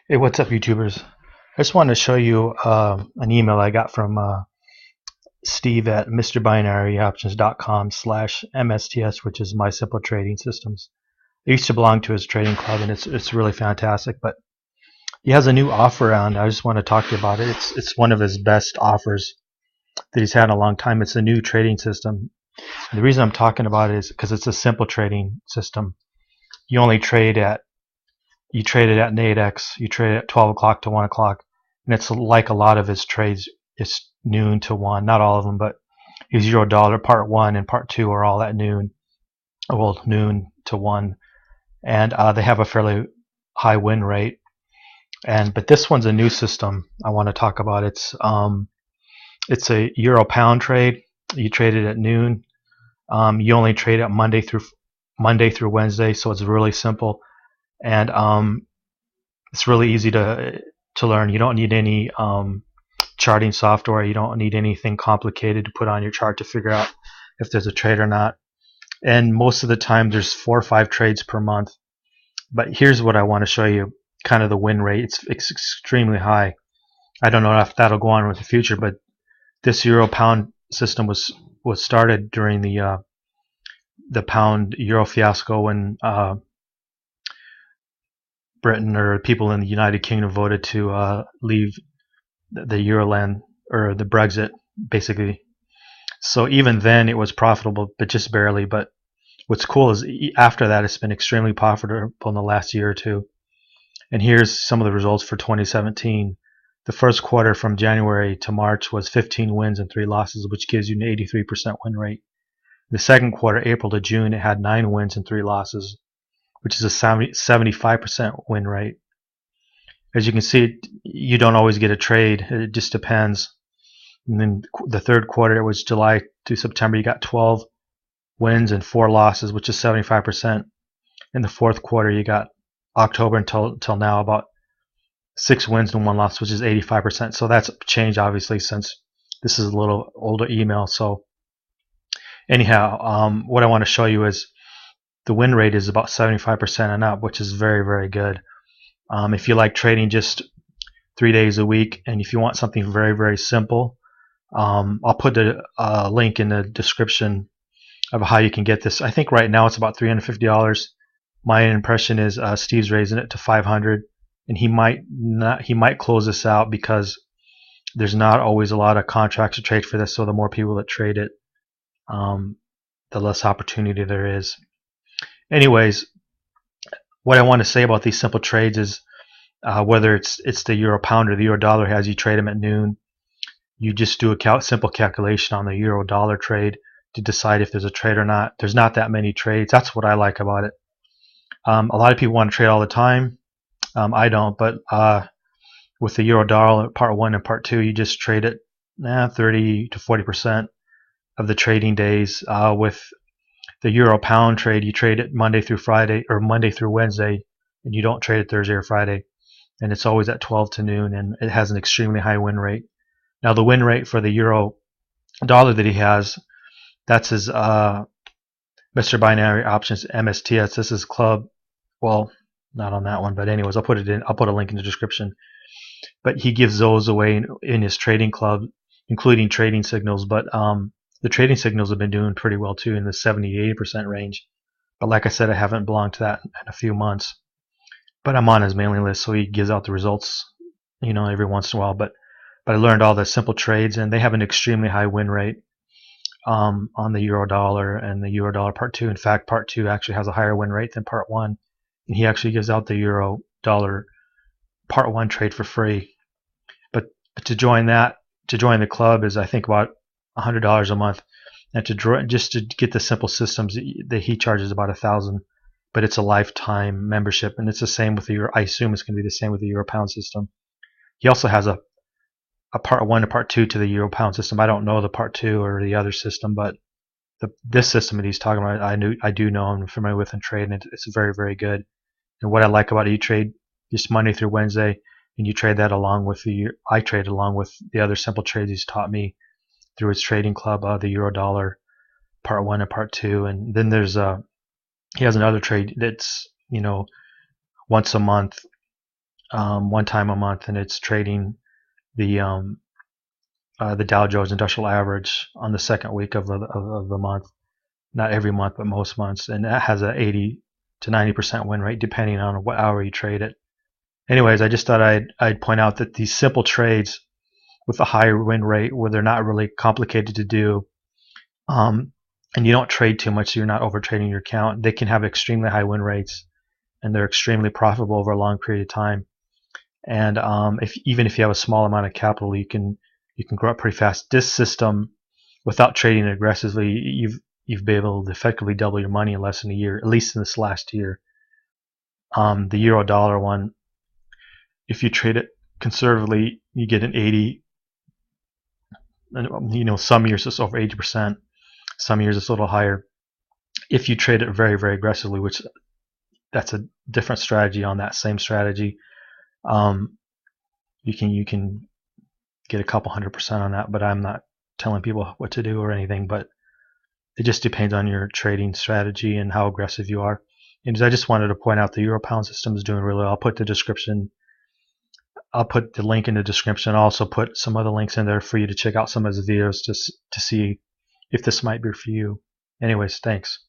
Hey, what's up, YouTubers? I just wanted to show you an email I got from Steve at MrBinaryOptions.com/MSTS, which is My Simple Trading Systems. I used to belong to his trading club, and it's really fantastic. But he has a new offer on. I just want to talk to you about it. It's one of his best offers that he's had in a long time. It's a new trading system. And the reason I'm talking about it is because it's a simple trading system. You only trade at You trade it at Nadex. You trade it at 12 o'clock to 1 o'clock. And it's like a lot of his trades. It's noon to 1. Not all of them, but his euro dollar part 1 and part 2 are all at noon. Well, noon to 1. And they have a fairly high win rate. But this one's a new system I want to talk about. It's a euro pound trade. You trade it at noon. You only trade it Monday through Wednesday, so it's really simple. And it's really easy to learn. You don't need any charting software. You don't need anything complicated to put on your chart to figure out if there's a trade or not. And most of the time, there's 4 or 5 trades per month. But here's what I want to show you: kind of the win rate. It's extremely high. I don't know if that'll go on with the future, but this euro pound system was started during the pound euro fiasco when Britain or people in the United Kingdom voted to leave the Euroland, or the Brexit, basically. So even then it was profitable, but just barely. But what's cool is after that it's been extremely profitable in the last year or two. And here's some of the results for 2017. The first quarter from January to March was 15 wins and 3 losses, which gives you an 83% win rate. The second quarter, April to June, it had 9 wins and 3 losses, which is a 75% win rate. As you can see, you don't always get a trade. It just depends. And then the third quarter, it was July to September. You got 12 wins and 4 losses, which is 75%. In the fourth quarter, you got October until now, about 6 wins and 1 loss, which is 85%. So that's changed, obviously, since this is a little older email. So anyhow, what I want to show you is the win rate is about 75% and up, which is very, very good. If you like trading just 3 days a week, and if you want something very, very simple, I'll put a link in the description of how you can get this. I think right now it's about $350. My impression is Steve's raising it to $500, and he might close this out because there's not always a lot of contracts to trade for this. So the more people that trade it, the less opportunity there is. Anyways, what I want to say about these simple trades is whether it's the euro pound or the euro dollar, as you trade them at noon, you just do a simple calculation on the euro dollar trade to decide if there's a trade or not. There's not that many trades. That's what I like about it. A lot of people want to trade all the time. I don't, but with the euro dollar part 1 and part 2, you just trade it 30 to 40% of the trading days. With the euro pound trade, you trade it Monday through Friday or Monday through Wednesday, and you don't trade it Thursday or Friday. And it's always at 12 to noon, and it has an extremely high win rate. Now the win rate for the euro dollar that he has, that's his Mr. Binary Options MSTS. This is club. Well, not on that one, but anyways, I'll put a link in the description. But he gives those away in his trading club, including trading signals. But the trading signals have been doing pretty well too, in the 70-80% range. But like I said, I haven't belonged to that in a few months. But I'm on his mailing list, so he gives out the results, every once in a while. But I learned all the simple trades, and they have an extremely high win rate on the euro dollar and the euro dollar part 2. In fact, part 2 actually has a higher win rate than part 1, and he actually gives out the euro dollar part 1 trade for free. But to join the club is, I think, about $100 a month, and just to get the simple systems that he charges about $1,000, but it's a lifetime membership, and it's the same with the euro. I assume it's going to be the same with the euro pound system. He also has a part 1 and part 2 to the euro pound system. I don't know the part 2 or the other system, but this system that he's talking about, I do know. I'm familiar with and trade, and it's very, very good. And what I like about it, you trade just Monday through Wednesday, and you trade that along with I trade along with the other simple trades he's taught me through his trading club, the euro dollar part 1 and part 2. And then he has another trade that's once a month, one time a month, and it's trading the Dow Jones Industrial Average on the second week of the month. Not every month, but most months, and that has a 80 to 90% win rate depending on what hour you trade it. Anyways, I just thought I'd point out that these simple trades with a high win rate, where they're not really complicated to do, and you don't trade too much, so you're not over trading your account, they can have extremely high win rates, and they're extremely profitable over a long period of time. And even if you have a small amount of capital, you can grow up pretty fast. This system, without trading aggressively, you've been able to effectively double your money in less than a year, at least in this last year. The euro dollar one, if you trade it conservatively, you get an 80. And some years it's over 80%. Some years it's a little higher. If you trade it very, very aggressively, which that's a different strategy on that same strategy, you can get a couple 100% on that. But I'm not telling people what to do or anything. But it just depends on your trading strategy and how aggressive you are. And I just wanted to point out the euro pound system is doing really well. I'll put the link in the description. I'll also put some other links in there for you to check out some of his videos to see if this might be for you. Anyways, thanks.